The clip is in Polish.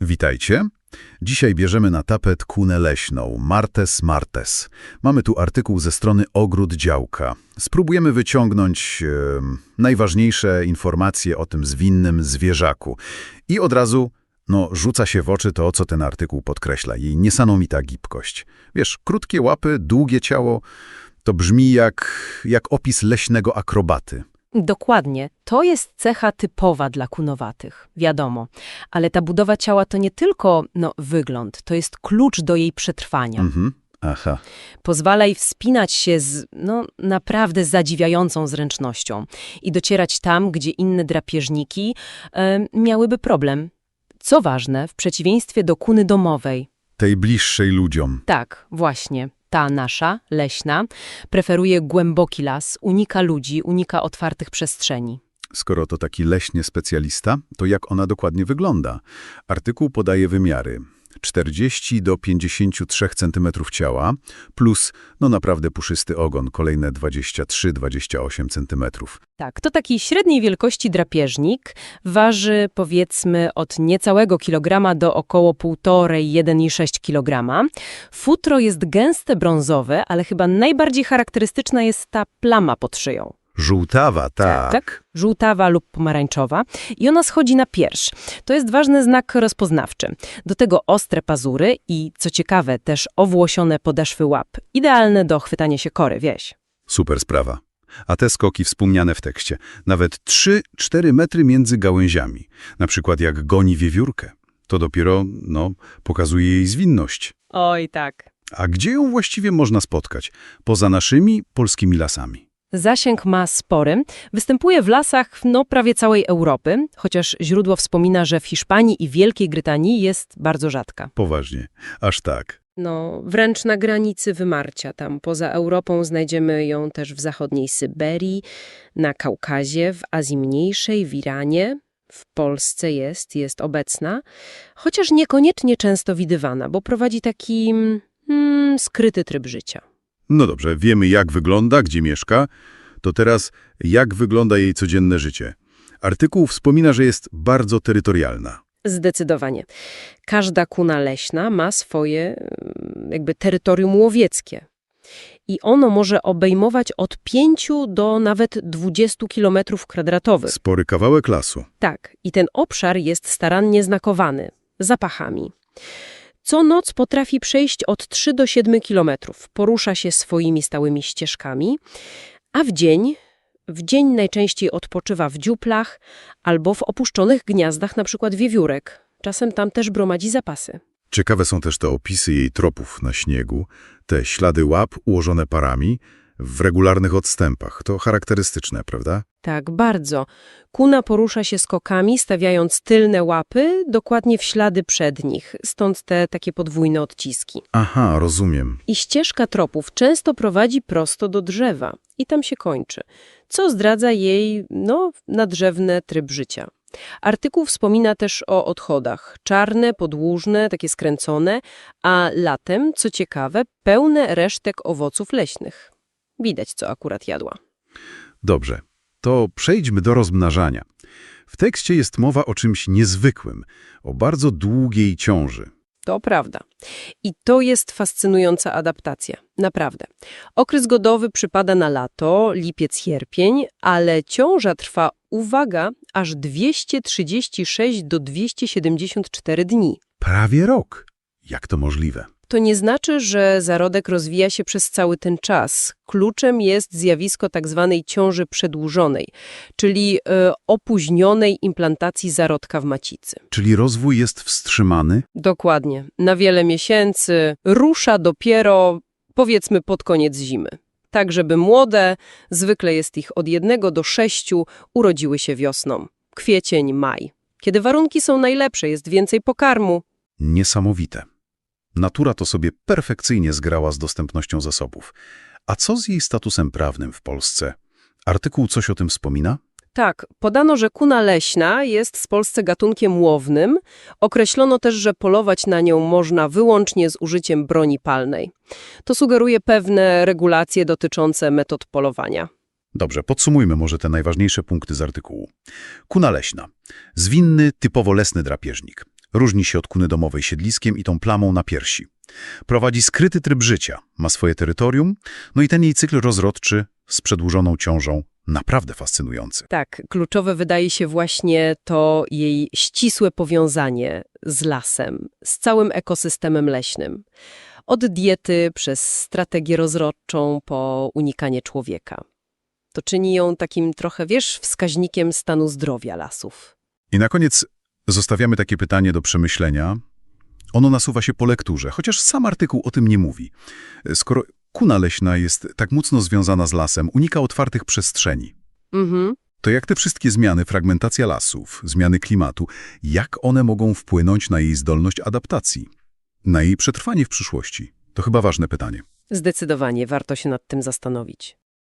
Witajcie. Dzisiaj bierzemy na tapet kunę leśną, Martes martes. Mamy tu artykuł ze strony Ogród Działka. Spróbujemy wyciągnąć najważniejsze informacje o tym zwinnym zwierzaku. I od razu rzuca się w oczy to, co ten artykuł podkreśla, jej niesamowita gibkość. Wiesz, krótkie łapy, długie ciało, to brzmi jak opis leśnego akrobaty. Dokładnie. To jest cecha typowa dla kunowatych, wiadomo. Ale ta budowa ciała to nie tylko wygląd, to jest klucz do jej przetrwania. Aha. Pozwala jej wspinać się z naprawdę zadziwiającą zręcznością i docierać tam, gdzie inne drapieżniki miałyby problem. Co ważne, w przeciwieństwie do kuny domowej. Tej bliższej ludziom. Tak, właśnie. Ta nasza, leśna, preferuje głęboki las, unika ludzi, unika otwartych przestrzeni. Skoro to taki leśnie specjalista, to jak ona dokładnie wygląda? Artykuł podaje wymiary. 40 do 53 cm ciała, plus naprawdę puszysty ogon, kolejne 23-28 cm. Tak, to taki średniej wielkości drapieżnik, waży powiedzmy od niecałego kilograma do około 1,5–1,6 kg. Futro jest gęste brązowe, ale chyba najbardziej charakterystyczna jest ta plama pod szyją. Żółtawa, tak. Tak, żółtawa lub pomarańczowa i ona schodzi na pierś. To jest ważny znak rozpoznawczy. Do tego ostre pazury i, co ciekawe, też owłosione podeszwy łap. Idealne do chwytania się kory, wieś. Super sprawa. A te skoki wspomniane w tekście, nawet 3–4 metry między gałęziami. Na przykład jak goni wiewiórkę. To dopiero, pokazuje jej zwinność. Oj, tak. A gdzie ją właściwie można spotkać? Poza naszymi polskimi lasami. Zasięg ma spory. Występuje w lasach prawie całej Europy, chociaż źródło wspomina, że w Hiszpanii i Wielkiej Brytanii jest bardzo rzadka. Poważnie, aż tak. Wręcz na granicy wymarcia. Tam poza Europą znajdziemy ją też w zachodniej Syberii, na Kaukazie, w Azji Mniejszej, w Iranie. W Polsce jest obecna, chociaż niekoniecznie często widywana, bo prowadzi taki skryty tryb życia. No dobrze, wiemy jak wygląda, gdzie mieszka. To teraz jak wygląda jej codzienne życie. Artykuł wspomina, że jest bardzo terytorialna. Zdecydowanie. Każda kuna leśna ma swoje terytorium łowieckie. I ono może obejmować od 5 do nawet 20 km². Spory kawałek lasu. Tak. I ten obszar jest starannie znakowany zapachami. Co noc potrafi przejść od 3 do 7 kilometrów. Porusza się swoimi stałymi ścieżkami, a w dzień najczęściej odpoczywa w dziuplach albo w opuszczonych gniazdach, na przykład wiewiórek. Czasem tam też gromadzi zapasy. Ciekawe są też te opisy jej tropów na śniegu, te ślady łap ułożone parami w regularnych odstępach. To charakterystyczne, prawda? Tak, bardzo. Kuna porusza się skokami, stawiając tylne łapy dokładnie w ślady przednich, stąd te takie podwójne odciski. Aha, rozumiem. I ścieżka tropów często prowadzi prosto do drzewa i tam się kończy, co zdradza jej, nadrzewny tryb życia. Artykuł wspomina też o odchodach. Czarne, podłużne, takie skręcone, a latem, co ciekawe, pełne resztek owoców leśnych. Widać, co akurat jadła. Dobrze, to przejdźmy do rozmnażania. W tekście jest mowa o czymś niezwykłym, o bardzo długiej ciąży. To prawda. I to jest fascynująca adaptacja. Naprawdę. Okres godowy przypada na lato, lipiec-sierpień, ale ciąża trwa, uwaga, aż 236 do 274 dni. Prawie rok. Jak to możliwe? To nie znaczy, że zarodek rozwija się przez cały ten czas. Kluczem jest zjawisko tzw. ciąży przedłużonej, czyli opóźnionej implantacji zarodka w macicy. Czyli rozwój jest wstrzymany? Dokładnie. Na wiele miesięcy rusza dopiero, powiedzmy, pod koniec zimy. Tak, żeby młode, zwykle jest ich od 1 do 6, urodziły się wiosną. Kwiecień, maj. Kiedy warunki są najlepsze, jest więcej pokarmu. Niesamowite. Natura to sobie perfekcyjnie zgrała z dostępnością zasobów. A co z jej statusem prawnym w Polsce? Artykuł coś o tym wspomina? Tak, podano, że kuna leśna jest w Polsce gatunkiem łownym. Określono też, że polować na nią można wyłącznie z użyciem broni palnej. To sugeruje pewne regulacje dotyczące metod polowania. Dobrze, podsumujmy może te najważniejsze punkty z artykułu. Kuna leśna. Zwinny, typowo lesny drapieżnik. Różni się od kuny domowej siedliskiem i tą plamą na piersi. Prowadzi skryty tryb życia, ma swoje terytorium, no i ten jej cykl rozrodczy z przedłużoną ciążą naprawdę fascynujący. Tak, kluczowe wydaje się właśnie to jej ścisłe powiązanie z lasem, z całym ekosystemem leśnym. Od diety przez strategię rozrodczą po unikanie człowieka. To czyni ją takim trochę, wskaźnikiem stanu zdrowia lasów. I na koniec zostawiamy takie pytanie do przemyślenia. Ono nasuwa się po lekturze, chociaż sam artykuł o tym nie mówi. Skoro kuna leśna jest tak mocno związana z lasem, unika otwartych przestrzeni, to jak te wszystkie zmiany, fragmentacja lasów, zmiany klimatu, jak one mogą wpłynąć na jej zdolność adaptacji, na jej przetrwanie w przyszłości? To chyba ważne pytanie. Zdecydowanie warto się nad tym zastanowić.